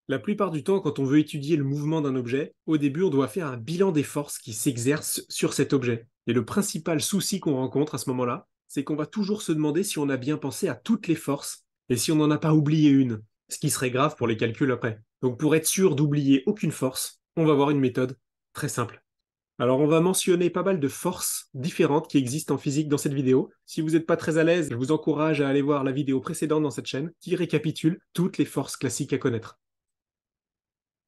La plupart du temps, quand on veut étudier le mouvement d'un objet, au début, on doit faire un bilan des forces qui s'exercent sur cet objet. Et le principal souci qu'on rencontre à ce moment-là, c'est qu'on va toujours se demander si on a bien pensé à toutes les forces et si on n'en a pas oublié une, ce qui serait grave pour les calculs après. Donc pour être sûr d'oublier aucune force, on va voir une méthode très simple. Alors on va mentionner pas mal de forces différentes qui existent en physique dans cette vidéo. Si vous n'êtes pas très à l'aise, je vous encourage à aller voir la vidéo précédente dans cette chaîne qui récapitule toutes les forces classiques à connaître.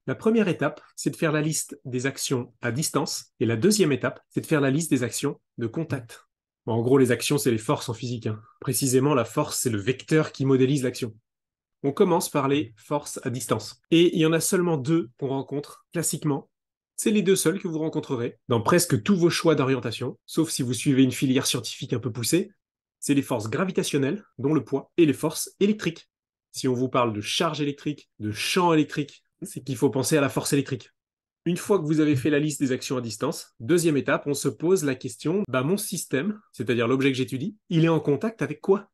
La première étape, c'est de faire la liste des actions à distance, et la deuxième étape, c'est de faire la liste des actions de contact. Bon, en gros, les actions, c'est les forces en physique, hein. Précisément, la force, c'est le vecteur qui modélise l'action. On commence par les forces à distance. Et il y en a seulement deux qu'on rencontre classiquement. C'est les deux seuls que vous rencontrerez dans presque tous vos choix d'orientation, sauf si vous suivez une filière scientifique un peu poussée. C'est les forces gravitationnelles, dont le poids, et les forces électriques. Si on vous parle de charge électrique, de champ électrique, c'est qu'il faut penser à la force électrique. Une fois que vous avez fait la liste des actions à distance, deuxième étape, on se pose la question, mon système, c'est-à-dire l'objet que j'étudie, il est en contact avec quoi?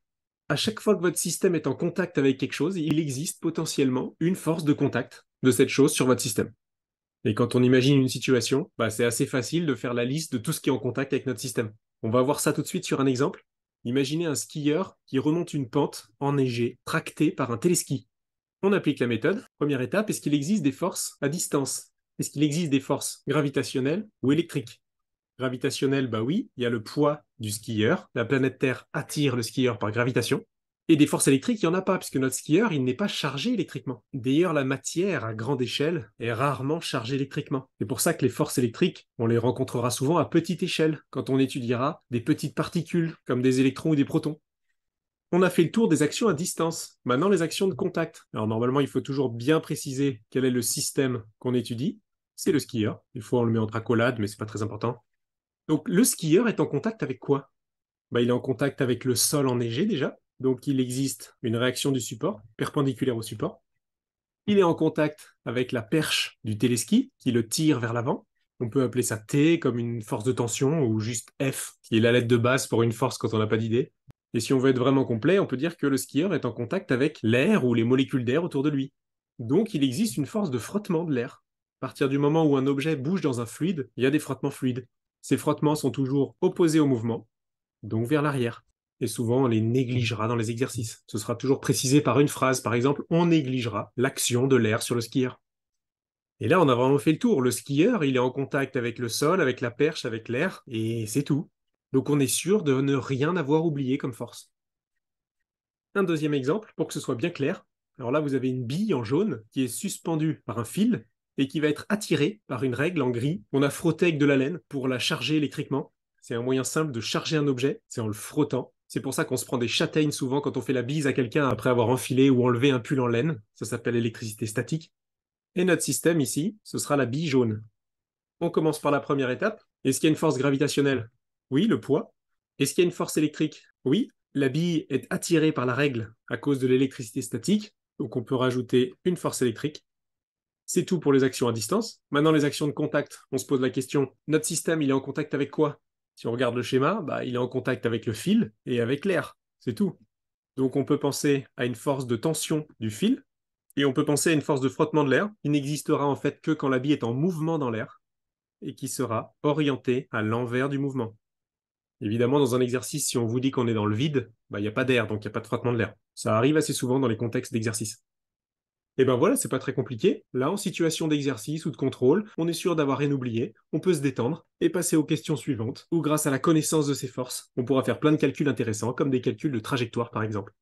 À chaque fois que votre système est en contact avec quelque chose, il existe potentiellement une force de contact de cette chose sur votre système. Et quand on imagine une situation, c'est assez facile de faire la liste de tout ce qui est en contact avec notre système. On va voir ça tout de suite sur un exemple. Imaginez un skieur qui remonte une pente enneigée, tractée par un téléski. On applique la méthode. Première étape, est-ce qu'il existe des forces à distance? Est-ce qu'il existe des forces gravitationnelles ou électriques? Gravitationnelles, oui, il y a le poids du skieur. La planète Terre attire le skieur par gravitation. Et des forces électriques, il n'y en a pas, puisque notre skieur, il n'est pas chargé électriquement. D'ailleurs, la matière, à grande échelle, est rarement chargée électriquement. C'est pour ça que les forces électriques, on les rencontrera souvent à petite échelle, quand on étudiera des petites particules, comme des électrons ou des protons. On a fait le tour des actions à distance. Maintenant, les actions de contact. Alors normalement, il faut toujours bien préciser quel est le système qu'on étudie. C'est le skieur. Des fois, on le met entre accolades, mais c'est pas très important. Donc, le skieur est en contact avec quoi? Il est en contact avec le sol enneigé déjà. Donc, il existe une réaction du support, perpendiculaire au support. Il est en contact avec la perche du téléski, qui le tire vers l'avant. On peut appeler ça T comme une force de tension, ou juste F, qui est la lettre de base pour une force quand on n'a pas d'idée. Et si on veut être vraiment complet, on peut dire que le skieur est en contact avec l'air ou les molécules d'air autour de lui. Donc, il existe une force de frottement de l'air. À partir du moment où un objet bouge dans un fluide, il y a des frottements fluides. Ces frottements sont toujours opposés au mouvement, donc vers l'arrière. Et souvent, on les négligera dans les exercices. Ce sera toujours précisé par une phrase. Par exemple, on négligera l'action de l'air sur le skieur. Et là, on a vraiment fait le tour. Le skieur, il est en contact avec le sol, avec la perche, avec l'air, et c'est tout. Donc on est sûr de ne rien avoir oublié comme force. Un deuxième exemple, pour que ce soit bien clair. Alors là, vous avez une bille en jaune qui est suspendue par un fil et qui va être attirée par une règle en gris qu'on a frottée avec de la laine pour la charger électriquement. C'est un moyen simple de charger un objet, c'est en le frottant. C'est pour ça qu'on se prend des châtaignes souvent quand on fait la bise à quelqu'un après avoir enfilé ou enlevé un pull en laine. Ça s'appelle l'électricité statique. Et notre système ici, ce sera la bille jaune. On commence par la première étape. Est-ce qu'il y a une force gravitationnelle? Oui, le poids. Est-ce qu'il y a une force électrique? Oui, la bille est attirée par la règle à cause de l'électricité statique, donc on peut rajouter une force électrique. C'est tout pour les actions à distance. Maintenant, les actions de contact, on se pose la question, notre système, il est en contact avec quoi? Si on regarde le schéma, il est en contact avec le fil et avec l'air. C'est tout. Donc on peut penser à une force de tension du fil, et on peut penser à une force de frottement de l'air, qui n'existera en fait que quand la bille est en mouvement dans l'air, et qui sera orientée à l'envers du mouvement. Évidemment, dans un exercice, si on vous dit qu'on est dans le vide, il n'y a pas d'air, donc il n'y a pas de frottement de l'air. Ça arrive assez souvent dans les contextes d'exercice. Et voilà, c'est pas très compliqué. Là, en situation d'exercice ou de contrôle, on est sûr d'avoir rien oublié, on peut se détendre et passer aux questions suivantes, où grâce à la connaissance de ses forces, on pourra faire plein de calculs intéressants, comme des calculs de trajectoire par exemple.